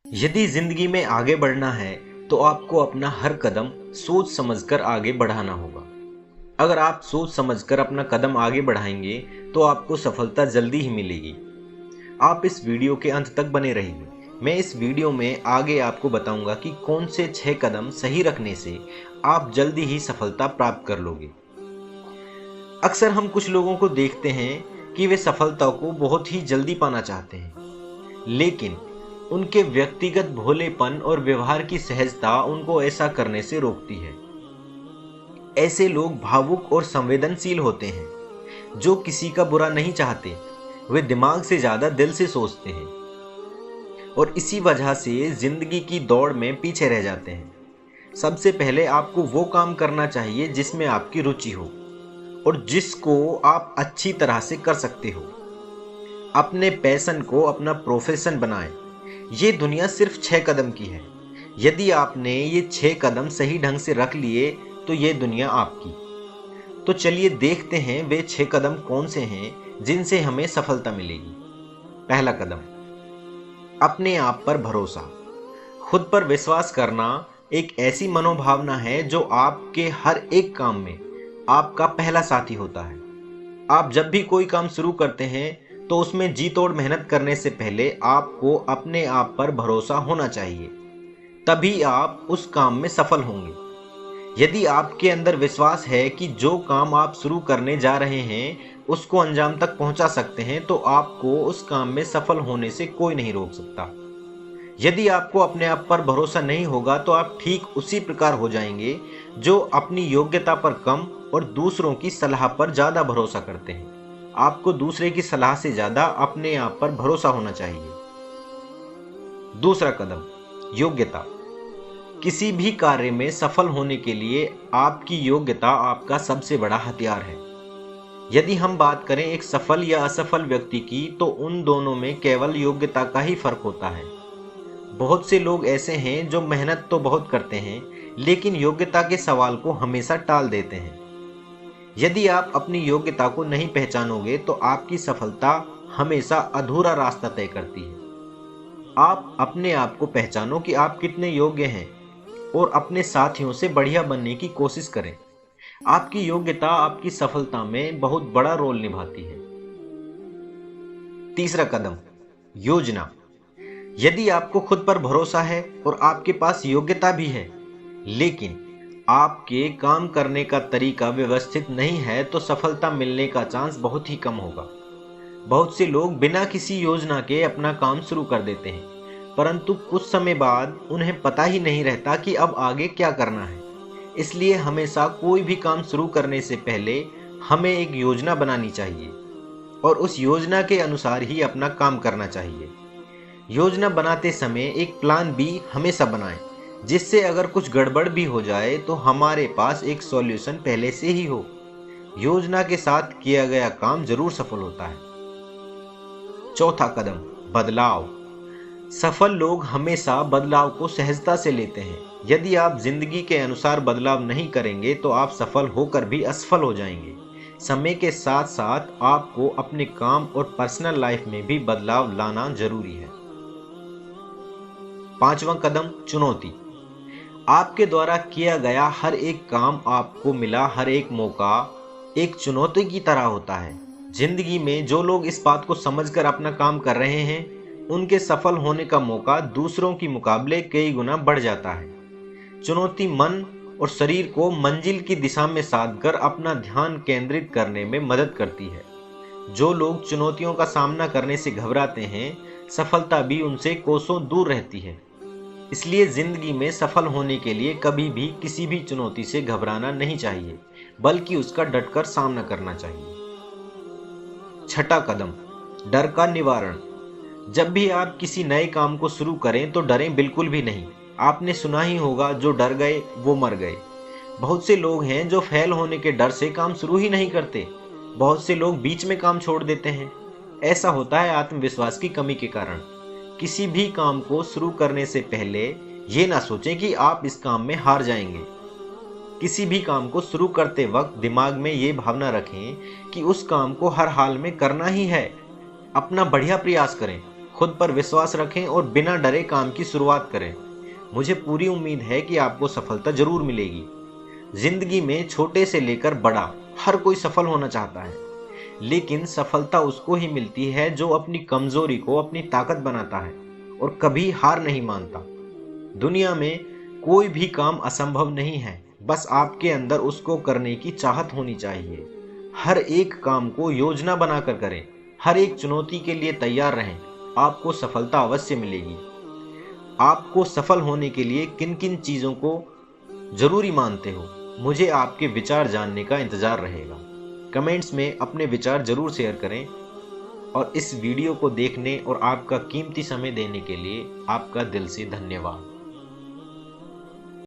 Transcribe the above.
यदि जिंदगी में आगे बढ़ना है तो आपको अपना हर कदम सोच समझकर आगे बढ़ाना होगा। अगर आप सोच समझकर अपना कदम आगे बढ़ाएंगे तो आपको सफलता जल्दी ही मिलेगी। आप इस वीडियो के अंत तक बने रहिए। मैं इस वीडियो में आगे आपको बताऊंगा कि कौन से 6 कदम सही रखने से आप जल्दी ही सफलता प्राप्त कर लोगे। अक्सर हम कुछ लोगों को देखते हैं कि वे सफलता को बहुत ही जल्दी पाना चाहते हैं, लेकिन उनके व्यक्तिगत भोलेपन और व्यवहार की सहजता उनको ऐसा करने से रोकती है। ऐसे लोग भावुक और संवेदनशील होते हैं, जो किसी का बुरा नहीं चाहते। वे दिमाग से ज्यादा दिल से सोचते हैं और इसी वजह से जिंदगी की दौड़ में पीछे रह जाते हैं। सबसे पहले आपको वो काम करना चाहिए जिसमें आपकी रुचि हो और जिसको आप अच्छी तरह से कर सकते हो। अपने पैशन को अपना प्रोफेशन बनाएं। ये दुनिया सिर्फ 6 कदम की है। यदि आपने ये 6 कदम सही ढंग से रख लिए तो ये दुनिया आपकी। तो चलिए देखते हैं वे 6 कदम कौन से हैं जिनसे हमें सफलता मिलेगी। पहला कदम, अपने आप पर भरोसा। खुद पर विश्वास करना एक ऐसी मनोभावना है जो आपके हर एक काम में आपका पहला साथी होता है। आप जब भी कोई काम शुरू करते हैं तो उसमें जी तोड़ मेहनत करने से पहले आपको अपने आप पर भरोसा होना चाहिए, तभी आप उस काम में सफल होंगे। यदि आपके अंदर विश्वास है कि जो काम आप शुरू करने जा रहे हैं उसको अंजाम तक पहुंचा सकते हैं, तो आपको उस काम में सफल होने से कोई नहीं रोक सकता। यदि आपको अपने आप पर भरोसा नहीं होगा तो आप ठीक उसी प्रकार हो जाएंगे जो अपनी योग्यता पर कम और दूसरों की सलाह पर ज्यादा भरोसा करते हैं। आपको दूसरे की सलाह से ज्यादा अपने आप पर भरोसा होना चाहिए। दूसरा कदम, योग्यता। किसी भी कार्य में सफल होने के लिए आपकी योग्यता आपका सबसे बड़ा हथियार है। यदि हम बात करें एक सफल या असफल व्यक्ति की, तो उन दोनों में केवल योग्यता का ही फर्क होता है। बहुत से लोग ऐसे हैं जो मेहनत तो बहुत करते हैं लेकिन योग्यता के सवाल को हमेशा टाल देते हैं। यदि आप अपनी योग्यता को नहीं पहचानोगे तो आपकी सफलता हमेशा अधूरा रास्ता तय करती है। आप अपने आप को पहचानो कि आप कितने योग्य हैं और अपने साथियों से बढ़िया बनने की कोशिश करें। आपकी योग्यता आपकी सफलता में बहुत बड़ा रोल निभाती है। तीसरा कदम, योजना। यदि आपको खुद पर भरोसा है और आपके पास योग्यता भी है, लेकिन आपके काम करने का तरीका व्यवस्थित नहीं है, तो सफलता मिलने का चांस बहुत ही कम होगा। बहुत से लोग बिना किसी योजना के अपना काम शुरू कर देते हैं, परंतु कुछ समय बाद उन्हें पता ही नहीं रहता कि अब आगे क्या करना है। इसलिए हमेशा कोई भी काम शुरू करने से पहले हमें एक योजना बनानी चाहिए और उस योजना के अनुसार ही अपना काम करना चाहिए। योजना बनाते समय एक प्लान बी हमेशा बनाएं, जिससे अगर कुछ गड़बड़ भी हो जाए तो हमारे पास एक सॉल्यूशन पहले से ही हो। योजना के साथ किया गया काम जरूर सफल होता है। चौथा कदम, बदलाव। सफल लोग हमेशा बदलाव को सहजता से लेते हैं। यदि आप जिंदगी के अनुसार बदलाव नहीं करेंगे तो आप सफल होकर भी असफल हो जाएंगे। समय के साथ साथ आपको अपने काम और पर्सनल लाइफ में भी बदलाव लाना जरूरी है। पांचवा कदम, चुनौती। आपके द्वारा किया गया हर एक काम, आपको मिला हर एक मौका एक चुनौती की तरह होता है। जिंदगी में जो लोग इस बात को समझकर अपना काम कर रहे हैं, उनके सफल होने का मौका दूसरों की मुकाबले कई गुना बढ़ जाता है। चुनौती मन और शरीर को मंजिल की दिशा में साधकर अपना ध्यान केंद्रित करने में मदद करती है। जो लोग चुनौतियों का सामना करने से घबराते हैं, सफलता भी उनसे कोसों दूर रहती है। इसलिए जिंदगी में सफल होने के लिए कभी भी किसी भी चुनौती से घबराना नहीं चाहिए, बल्कि उसका डटकर सामना करना चाहिए। छठा कदम, डर का निवारण। जब भी आप किसी नए काम को शुरू करें तो डरें बिल्कुल भी नहीं। आपने सुना ही होगा, जो डर गए वो मर गए। बहुत से लोग हैं जो फेल होने के डर से काम शुरू ही नहीं करते। बहुत से लोग बीच में काम छोड़ देते हैं। ऐसा होता है आत्मविश्वास की कमी के कारण। किसी भी काम को शुरू करने से पहले ये ना सोचें कि आप इस काम में हार जाएंगे। किसी भी काम को शुरू करते वक्त दिमाग में ये भावना रखें कि उस काम को हर हाल में करना ही है। अपना बढ़िया प्रयास करें, खुद पर विश्वास रखें और बिना डरे काम की शुरुआत करें। मुझे पूरी उम्मीद है कि आपको सफलता जरूर मिलेगी। जिंदगी में छोटे से लेकर बड़ा हर कोई सफल होना चाहता है, लेकिन सफलता उसको ही मिलती है जो अपनी कमजोरी को अपनी ताकत बनाता है और कभी हार नहीं मानता। दुनिया में कोई भी काम असंभव नहीं है, बस आपके अंदर उसको करने की चाहत होनी चाहिए। हर एक काम को योजना बनाकर करें, हर एक चुनौती के लिए तैयार रहें, आपको सफलता अवश्य मिलेगी। आपको सफल होने के लिए किन किन चीज़ों को जरूरी मानते हो, मुझे आपके विचार जानने का इंतज़ार रहेगा। कमेंट्स में अपने विचार जरूर शेयर करें और इस वीडियो को देखने और आपका कीमती समय देने के लिए आपका दिल से धन्यवाद।